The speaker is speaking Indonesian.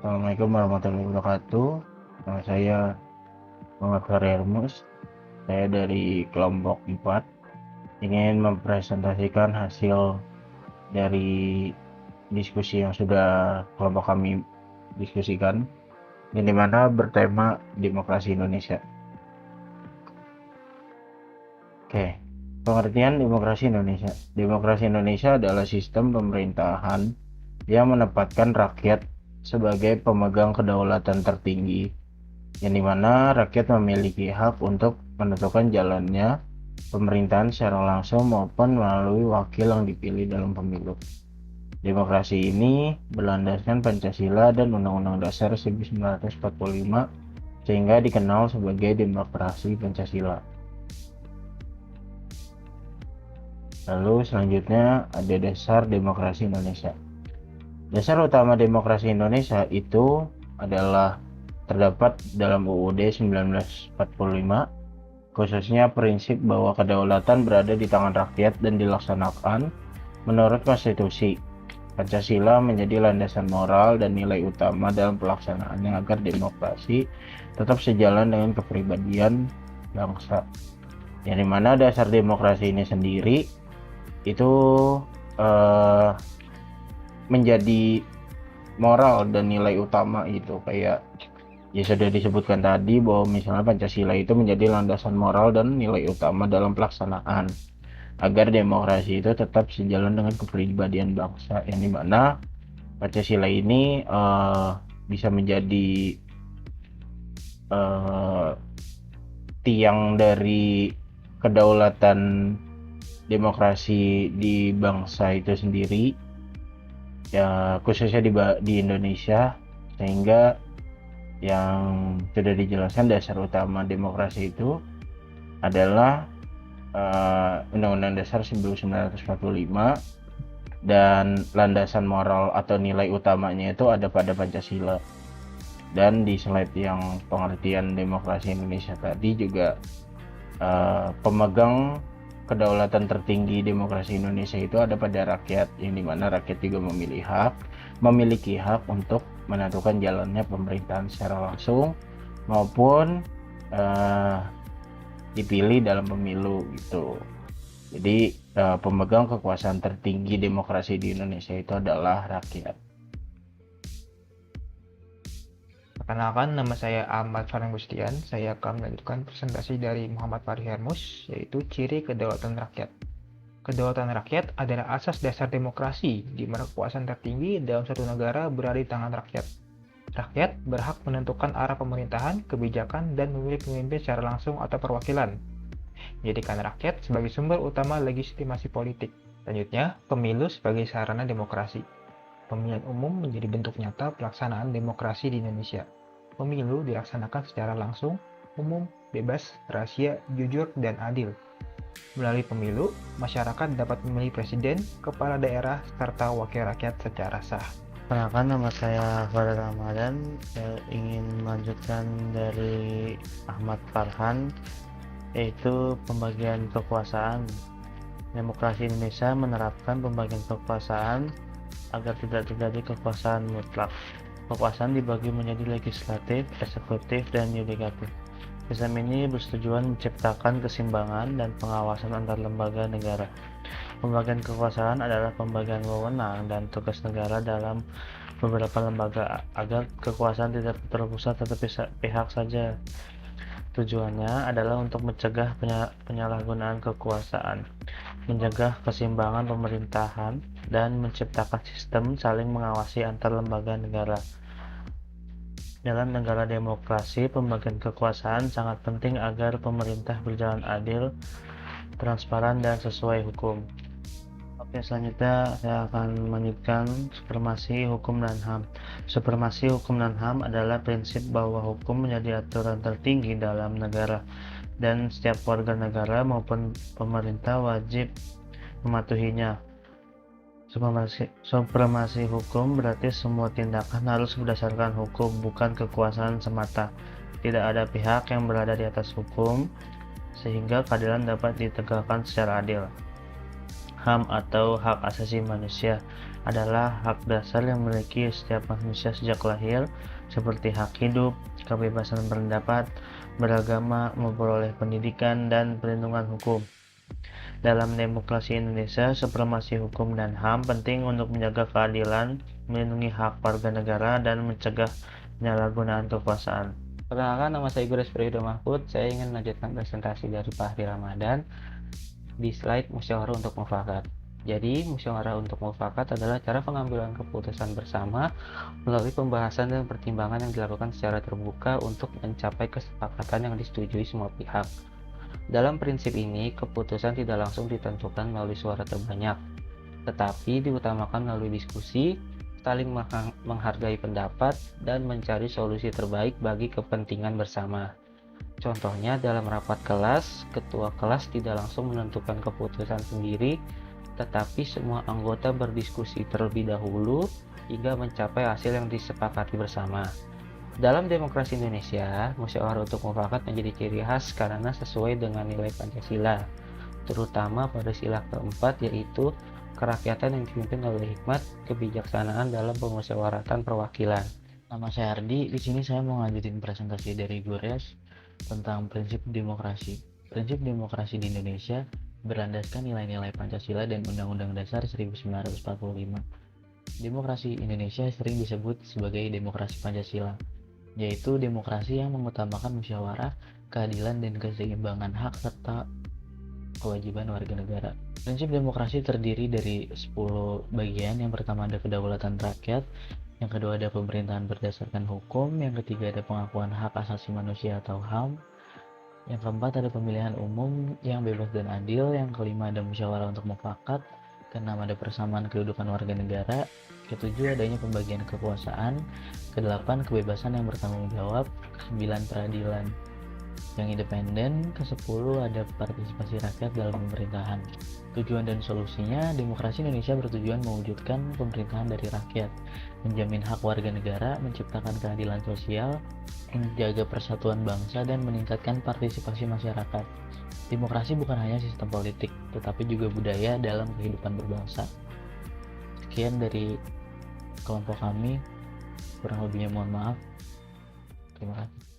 Assalamualaikum warahmatullahi wabarakatuh. Nama saya Muhammad Farhermus. Saya dari kelompok 4 ingin mempresentasikan hasil dari diskusi yang sudah kelompok kami diskusikan, yang dimana bertema demokrasi Indonesia. Oke, pengertian demokrasi Indonesia. Demokrasi Indonesia adalah sistem pemerintahan yang menempatkan rakyat sebagai pemegang kedaulatan tertinggi, yang dimana rakyat memiliki hak untuk menentukan jalannya pemerintahan secara langsung maupun melalui wakil yang dipilih dalam pemilu. Demokrasi ini berlandaskan Pancasila dan Undang-Undang Dasar 1945 sehingga dikenal sebagai demokrasi Pancasila. Lalu selanjutnya ada dasar demokrasi Indonesia. Dasar utama demokrasi Indonesia itu adalah terdapat dalam UUD 1945, khususnya prinsip bahwa kedaulatan berada di tangan rakyat dan dilaksanakan menurut konstitusi. Pancasila menjadi landasan moral dan nilai utama dalam pelaksanaannya agar demokrasi tetap sejalan dengan kepribadian bangsa. Yang dimana dasar demokrasi ini sendiri itu menjadi moral dan nilai utama itu, kayak ya sudah disebutkan tadi bahwa misalnya Pancasila itu menjadi landasan moral dan nilai utama dalam pelaksanaan agar demokrasi itu tetap sejalan dengan kepribadian bangsa, yang dimana Pancasila ini bisa menjadi tiang dari kedaulatan demokrasi di bangsa itu sendiri, ya khususnya di Indonesia, sehingga yang sudah dijelaskan dasar utama demokrasi itu adalah Undang-Undang Dasar 1945, dan landasan moral atau nilai utamanya itu ada pada Pancasila. Dan di slide yang pengertian demokrasi Indonesia tadi juga pemegang kedaulatan tertinggi demokrasi Indonesia itu ada pada rakyat, yang dimana rakyat juga memiliki hak untuk menentukan jalannya pemerintahan secara langsung maupun dipilih dalam pemilu gitu. Jadi pemegang kekuasaan tertinggi demokrasi di Indonesia itu adalah rakyat. Perkenalkan, nama saya Ahmad Farhan Gustian. Saya akan melanjutkan presentasi dari Muhammad Farhermus, yaitu ciri kedaulatan rakyat. Kedaulatan rakyat adalah asas dasar demokrasi, di mana kekuasaan tertinggi dalam suatu negara berada di tangan rakyat. Rakyat berhak menentukan arah pemerintahan, kebijakan, dan memilih pemimpin secara langsung atau perwakilan. Menjadikan rakyat sebagai sumber utama legitimasi politik. Selanjutnya, pemilu sebagai sarana demokrasi. Pemilihan umum menjadi bentuk nyata pelaksanaan demokrasi di Indonesia. Pemilu dilaksanakan secara langsung, umum, bebas, rahasia, jujur, dan adil. Melalui pemilu, masyarakat dapat memilih presiden, kepala daerah, serta wakil rakyat secara sah. Perkenalkan, nama saya Farel Ramadan. Saya ingin melanjutkan dari Ahmad Farhan, yaitu pembagian kekuasaan. Demokrasi Indonesia menerapkan pembagian kekuasaan agar tidak terjadi kekuasaan mutlak. Kekuasaan dibagi menjadi legislatif, eksekutif, dan yudikatif. Sistem ini bertujuan menciptakan keseimbangan dan pengawasan antar lembaga negara. Pembagian kekuasaan adalah pembagian wewenang dan tugas negara dalam beberapa lembaga agar kekuasaan tidak terpusat pada pihak saja. Tujuannya adalah untuk mencegah penyalahgunaan kekuasaan, menjaga keseimbangan pemerintahan, dan menciptakan sistem saling mengawasi antar lembaga negara. Dalam negara demokrasi, pembagian kekuasaan sangat penting agar pemerintah berjalan adil, transparan, dan sesuai hukum. Oke, selanjutnya saya akan melanjutkan supremasi hukum dan HAM. Supremasi hukum dan HAM adalah prinsip bahwa hukum menjadi aturan tertinggi dalam negara, dan setiap warga negara maupun pemerintah wajib mematuhinya. Supremasi hukum berarti semua tindakan harus berdasarkan hukum, bukan kekuasaan semata. Tidak ada pihak yang berada di atas hukum, sehingga keadilan dapat ditegakkan secara adil. HAM atau hak asasi manusia adalah hak dasar yang memiliki setiap manusia sejak lahir, seperti hak hidup, kebebasan berpendapat, beragama, memperoleh pendidikan, dan perlindungan hukum. Dalam demokrasi Indonesia, supremasi hukum dan HAM penting untuk menjaga keadilan, melindungi hak warga negara, dan mencegah penyalahgunaan kekuasaan. Perkenalkan, nama saya Gures Priyodo Mahfud. Saya ingin melanjutkan presentasi dari Pak Hadi Ramadan di slide musyawarah untuk mufakat. Jadi, musyawarah untuk mufakat adalah cara pengambilan keputusan bersama melalui pembahasan dan pertimbangan yang dilakukan secara terbuka untuk mencapai kesepakatan yang disetujui semua pihak. Dalam prinsip ini, keputusan tidak langsung ditentukan melalui suara terbanyak, tetapi diutamakan melalui diskusi, saling menghargai pendapat, dan mencari solusi terbaik bagi kepentingan bersama. Contohnya, dalam rapat kelas, ketua kelas tidak langsung menentukan keputusan sendiri, tetapi semua anggota berdiskusi terlebih dahulu hingga mencapai hasil yang disepakati bersama. Dalam demokrasi Indonesia, musyawarah untuk mufakat menjadi ciri khas karena sesuai dengan nilai Pancasila, terutama pada sila keempat, yaitu kerakyatan yang dipimpin oleh hikmat kebijaksanaan dalam pemusyawaratan perwakilan. Nama saya Ardi. Di sini saya mau lanjutin presentasi dari Gores tentang prinsip demokrasi. Prinsip demokrasi di Indonesia berlandaskan nilai-nilai Pancasila dan Undang-Undang Dasar 1945. Demokrasi Indonesia sering disebut sebagai demokrasi Pancasila, yaitu demokrasi yang mengutamakan musyawarah, keadilan, dan keseimbangan hak serta kewajiban warga negara. Prinsip demokrasi terdiri dari 10 bagian. Yang pertama ada kedaulatan rakyat, yang kedua ada pemerintahan berdasarkan hukum, yang ketiga ada pengakuan hak asasi manusia atau HAM, yang keempat ada pemilihan umum yang bebas dan adil, yang kelima ada musyawarah untuk mufakat, keenam ada persamaan kedudukan warga negara, ketujuh adanya pembagian kekuasaan, kedelapan kebebasan yang bertanggung jawab, kesembilan peradilan yang independen, kesepuluh ada partisipasi rakyat dalam pemerintahan. Tujuan dan solusinya, demokrasi Indonesia bertujuan mewujudkan pemerintahan dari rakyat, menjamin hak warga negara, menciptakan keadilan sosial, menjaga persatuan bangsa, dan meningkatkan partisipasi masyarakat. Demokrasi bukan hanya sistem politik, tetapi juga budaya dalam kehidupan berbangsa. Sekian dari kelompok kami, kurang lebihnya mohon maaf. Terima kasih.